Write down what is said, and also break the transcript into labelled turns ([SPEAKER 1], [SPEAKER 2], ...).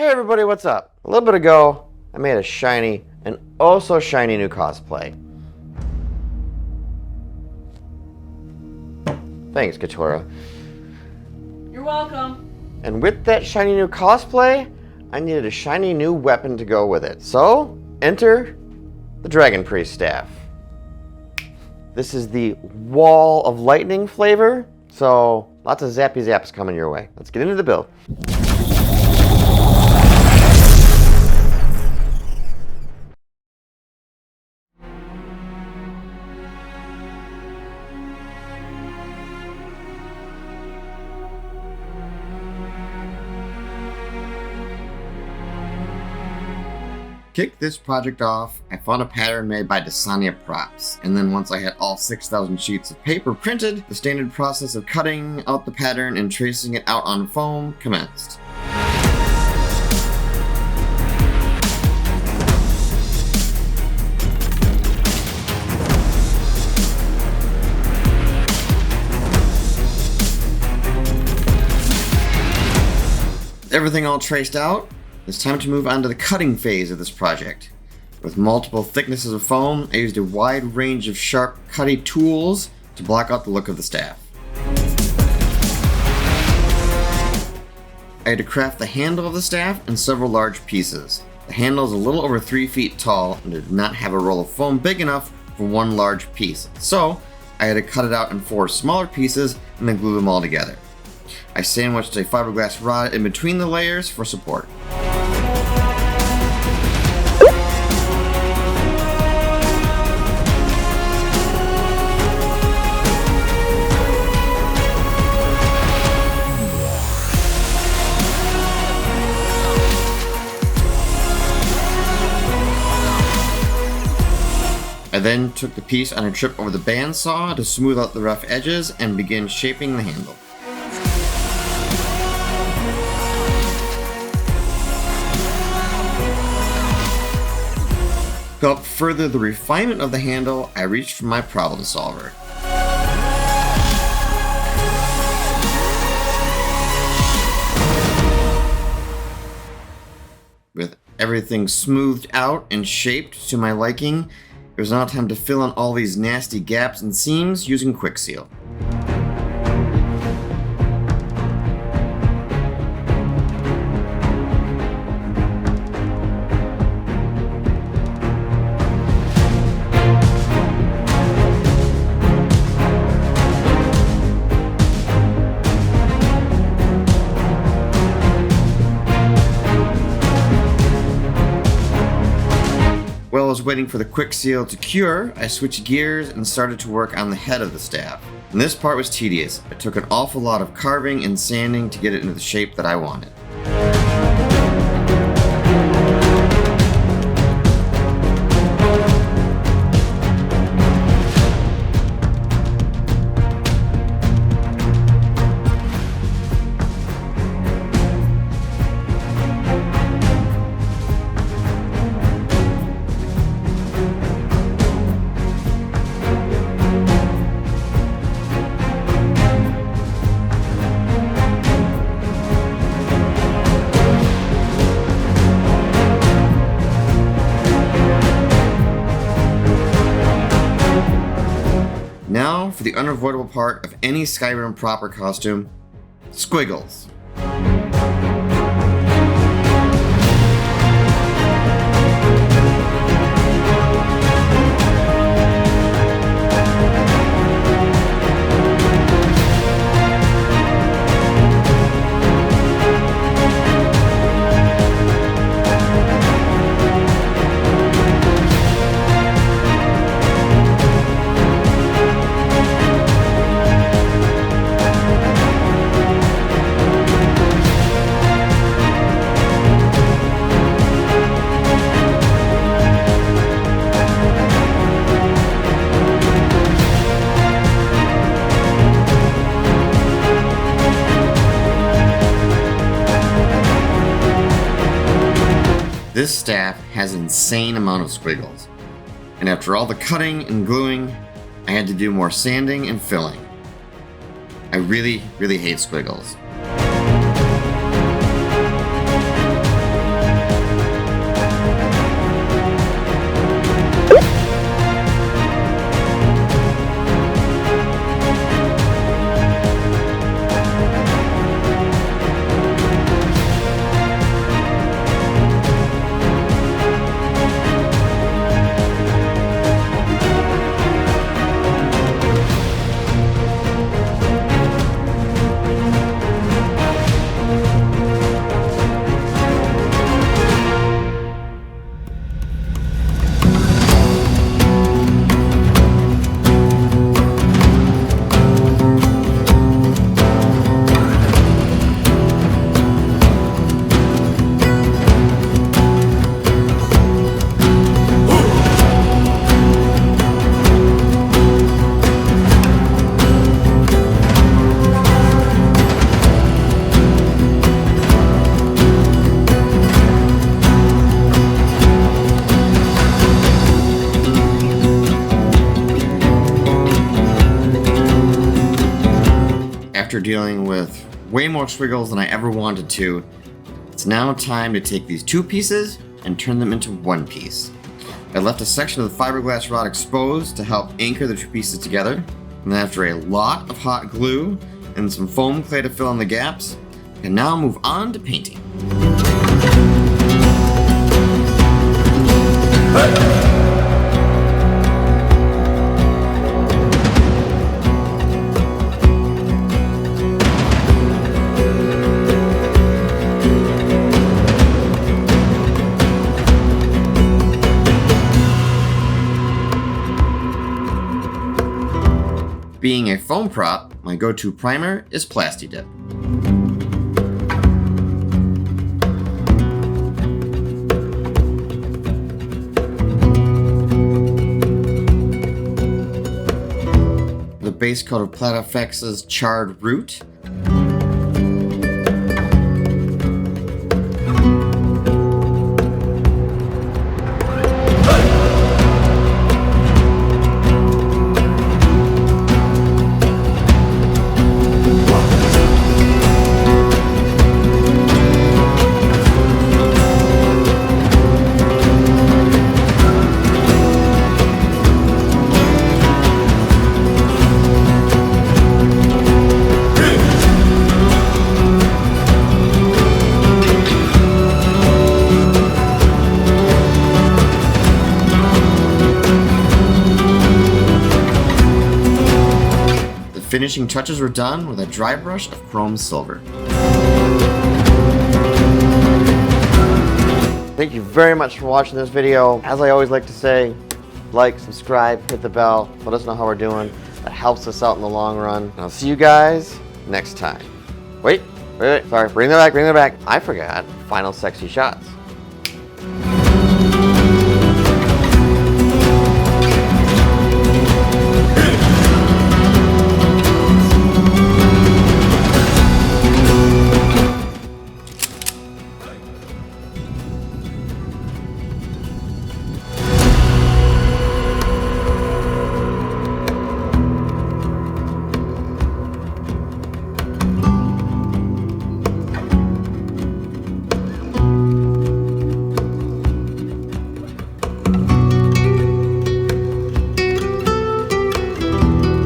[SPEAKER 1] everybody, what's up? A little bit ago, I made a shiny and oh so shiny new cosplay. Thanks, Katora.
[SPEAKER 2] You're welcome.
[SPEAKER 1] And with that shiny new cosplay, I needed a shiny new weapon to go with it. So, enter the Dragon Priest staff. This is the Wall of Lightning flavor, so lots of zappy zaps coming your way. Let's get into the build. Kick this project off, I found a pattern made by Desania Props, and then once I had all 6,000 sheets of paper printed, the standard process of cutting out the pattern and tracing it out on foam commenced. With everything all traced out, it's time to move on to the cutting phase of this project. With multiple thicknesses of foam, I used a wide range of sharp, cutty tools to block out the look of the staff. I had to craft the handle of the staff in several large pieces. The handle is a little over 3 feet tall and did not have a roll of foam big enough for one large piece, so I had to cut it out in 4 smaller pieces and then glue them all together. I sandwiched a fiberglass rod in between the layers for support. I then took the piece on a trip over the bandsaw to smooth out the rough edges and begin shaping the handle. To help further the refinement of the handle, I reached for my problem solver. With everything smoothed out and shaped to my liking, it was now time to fill in all these nasty gaps and seams using Quick Seal. While I was waiting for the Quick Seal to cure, I switched gears and started to work on the head of the staff. And this part was tedious. It took an awful lot of carving and sanding to get it into the shape that I wanted. Now for the unavoidable part of any Skyrim proper costume, squiggles. This staff has an insane amount of squiggles, and after all the cutting and gluing, I had to do more sanding and filling. I really hate squiggles. after dealing with way more squiggles than I ever wanted to, it's now time to take these two pieces and turn them into one piece. I left a section of the fiberglass rod exposed to help anchor the two pieces together, and then after a lot of hot glue and some foam clay to fill in the gaps, I can now move on to painting. Being a foam prop, my go-to primer is Plasti-Dip. The base coat of PlatFX's Charred Root. Finishing touches were done with a dry brush of chrome silver.
[SPEAKER 3] Thank you very much for watching this video. As I always like to say, like, subscribe, hit the bell, let us know how we're doing. That helps us out in the long run. And I'll see you guys next time. Wait, sorry, bring that back. I forgot. Final sexy shots.